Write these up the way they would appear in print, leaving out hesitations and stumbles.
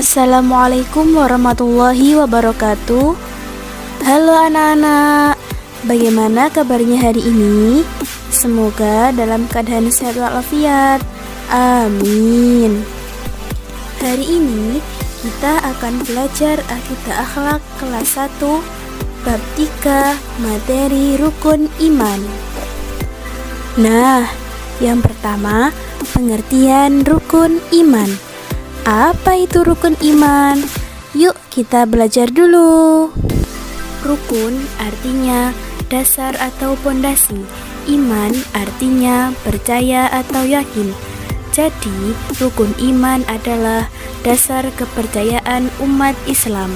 Assalamualaikum warahmatullahi wabarakatuh. Halo anak-anak, bagaimana kabarnya hari ini? Semoga dalam keadaan sehat walafiat. Amin. Hari ini kita akan belajar akidah akhlak kelas 1 bab 3 materi rukun iman. Nah, yang pertama, pengertian rukun iman. Apa itu rukun iman? Yuk kita belajar dulu. Rukun artinya dasar atau pondasi. Iman artinya percaya atau yakin. Jadi, rukun iman adalah dasar kepercayaan umat Islam.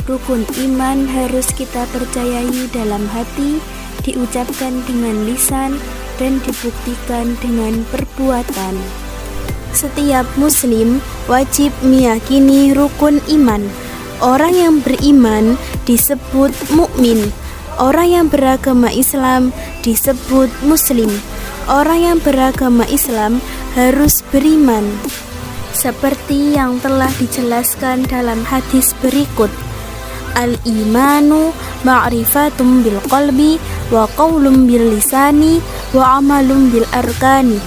Rukun iman harus kita percayai dalam hati, diucapkan dengan lisan, dan dibuktikan dengan perbuatan. Setiap muslim wajib meyakini rukun iman. Orang yang beriman disebut mukmin. Orang yang beragama Islam disebut muslim. Orang yang beragama Islam harus beriman. Seperti yang telah dijelaskan dalam hadis berikut. Al-imanu ma'rifatum bil qalbi wa qaulum bil lisani wa amalum bil arkani.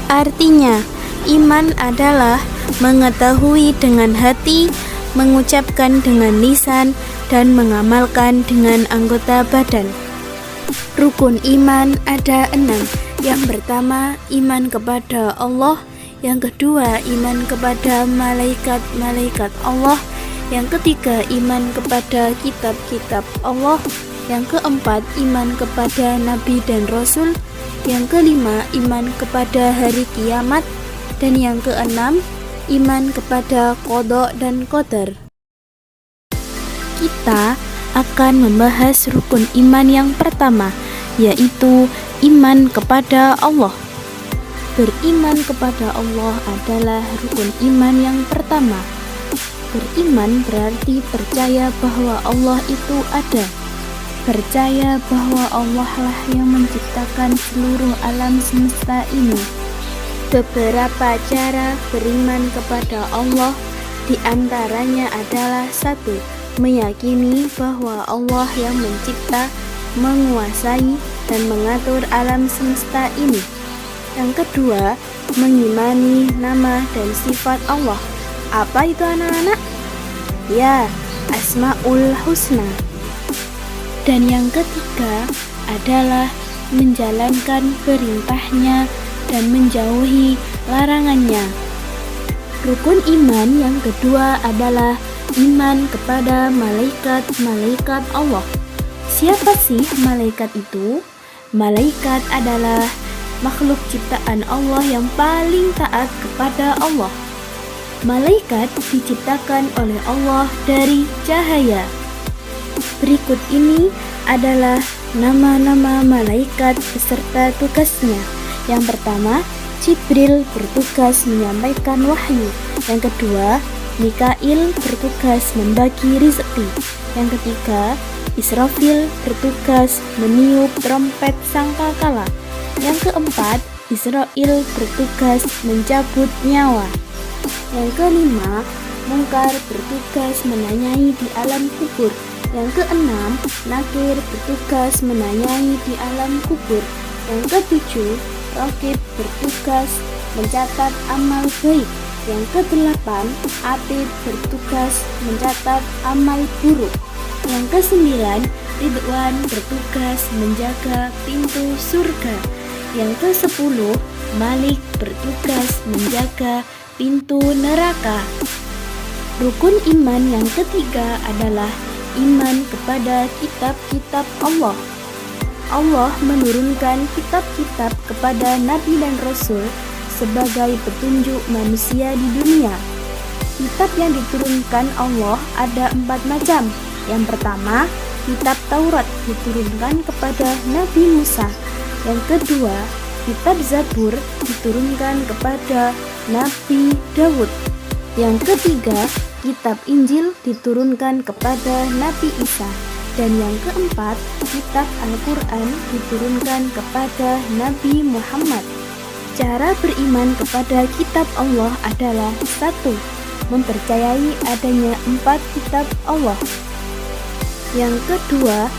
Artinya, iman adalah mengetahui dengan hati, mengucapkan dengan lisan, dan mengamalkan dengan anggota badan. Rukun iman ada 6. Yang pertama, iman kepada Allah. Yang kedua, iman kepada malaikat-malaikat Allah. Yang ketiga, iman kepada kitab-kitab Allah. Yang keempat, iman kepada nabi dan rasul. Yang kelima, iman kepada hari kiamat. Dan yang keenam, iman kepada qada dan qadar. Kita akan membahas rukun iman yang pertama, yaitu iman kepada Allah. Beriman kepada Allah adalah rukun iman yang pertama. Beriman berarti percaya bahwa Allah itu ada. Percaya bahwa Allah lah yang menciptakan seluruh alam semesta ini. Beberapa cara beriman kepada Allah diantaranya adalah 1. Meyakini bahwa Allah yang mencipta, menguasai, dan mengatur alam semesta ini. Yang kedua, mengimani nama dan sifat Allah. Apa itu anak-anak? Ya, Asmaul Husna. Dan yang ketiga adalah menjalankan perintahnya dan menjauhi larangannya. Rukun iman yang kedua adalah iman kepada malaikat-malaikat Allah. Siapa sih malaikat itu? Malaikat adalah makhluk ciptaan Allah yang paling taat kepada Allah. Malaikat diciptakan oleh Allah dari cahaya. Berikut ini adalah nama-nama malaikat beserta tugasnya. Yang pertama, Jibril bertugas menyampaikan wahyu. Yang kedua, Mikail bertugas membagi rezeki. Yang ketiga, Israfil bertugas meniup trompet sangkakala. Yang keempat, Israel bertugas mencabut nyawa. Yang kelima, Mungkar bertugas menanyai di alam kubur. Yang keenam, Nakir bertugas menanyai di alam kubur. Yang ketujuh, Raqib bertugas mencatat amal baik. Yang kedelapan, Atid bertugas mencatat amal buruk. Yang kesembilan, Ridwan bertugas menjaga pintu surga. Yang ke-10, Malik bertugas menjaga pintu neraka. Rukun iman yang ketiga adalah iman kepada kitab-kitab Allah. Allah menurunkan kitab-kitab kepada nabi dan rasul sebagai petunjuk manusia di dunia. Kitab yang diturunkan Allah ada 4 macam. Yang pertama, kitab Taurat diturunkan kepada Nabi Musa. Yang kedua, kitab Zabur diturunkan kepada Nabi Daud. Yang ketiga, kitab Injil diturunkan kepada Nabi Isa. Dan yang keempat, kitab Al-Quran diturunkan kepada Nabi Muhammad. Cara beriman kepada kitab Allah adalah 1. mempercayai adanya 4 kitab Allah. Yang kedua,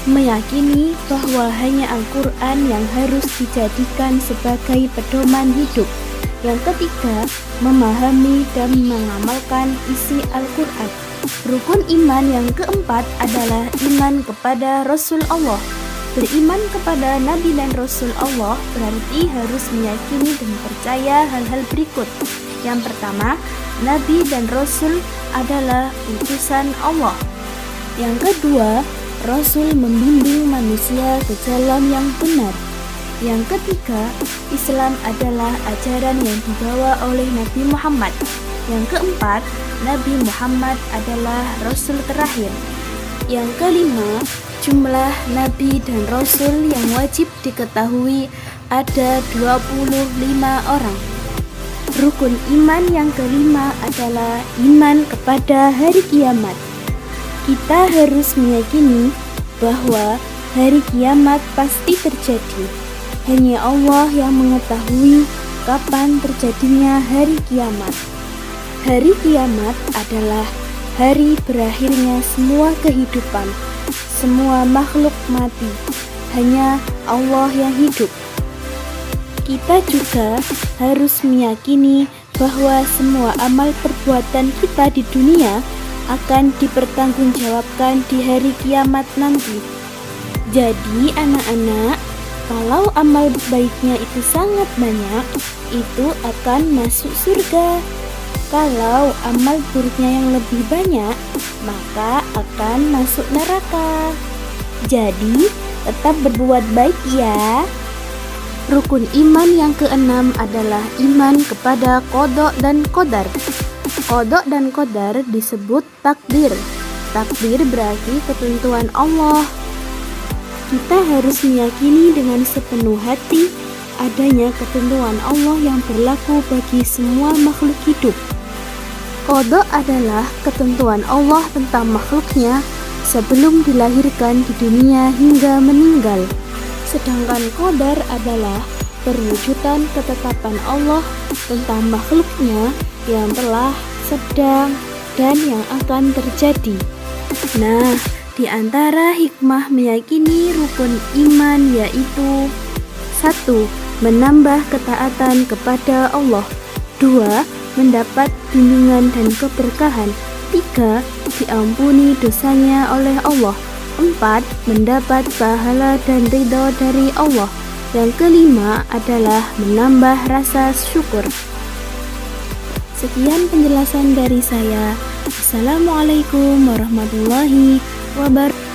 meyakini bahwa hanya Al-Quran yang harus dijadikan sebagai pedoman hidup. Yang ketiga, memahami dan mengamalkan isi Al-Quran. Rukun iman yang keempat adalah iman kepada Rasul Allah. Beriman kepada Nabi dan Rasul Allah berarti harus meyakini dan percaya hal-hal berikut. Yang pertama, Nabi dan Rasul adalah utusan Allah. Yang kedua, Rasul membimbing manusia ke jalan yang benar. Yang ketiga, Islam adalah ajaran yang dibawa oleh Nabi Muhammad. Yang keempat, Nabi Muhammad adalah Rasul terakhir. Yang kelima, jumlah Nabi dan Rasul yang wajib diketahui ada 25 orang. Rukun iman yang kelima adalah iman kepada hari kiamat. Kita harus meyakini bahwa hari kiamat pasti terjadi. Hanya Allah yang mengetahui kapan terjadinya hari kiamat. Hari kiamat adalah hari berakhirnya semua kehidupan. Semua makhluk mati. Hanya Allah yang hidup. Kita juga harus meyakini bahwa semua amal perbuatan kita di dunia akan dipertanggungjawabkan di hari kiamat nanti. Jadi anak-anak, kalau amal baiknya itu sangat banyak, itu akan masuk surga. Kalau amal buruknya yang lebih banyak, maka akan masuk neraka. Jadi tetap berbuat baik ya. Rukun iman yang keenam adalah iman kepada qada dan qadar. Qada dan qadar disebut takdir. Takdir berarti ketentuan Allah. Kita harus meyakini dengan sepenuh hati adanya ketentuan Allah yang berlaku bagi semua makhluk hidup. Qada adalah ketentuan Allah tentang makhluknya sebelum dilahirkan di dunia hingga meninggal. Sedangkan qadar adalah perwujudan ketetapan Allah tentang makhluknya yang telah, sedang, dan yang akan terjadi. Nah, di antara hikmah meyakini rukun iman yaitu 1. Menambah ketaatan kepada Allah. 2. Mendapat bimbingan dan keberkahan. 3. Diampuni dosanya oleh Allah. 4. Mendapat pahala dan ridho dari Allah. Yang kelima adalah menambah rasa syukur. Sekian penjelasan dari saya. Assalamualaikum warahmatullahi wabarakatuh.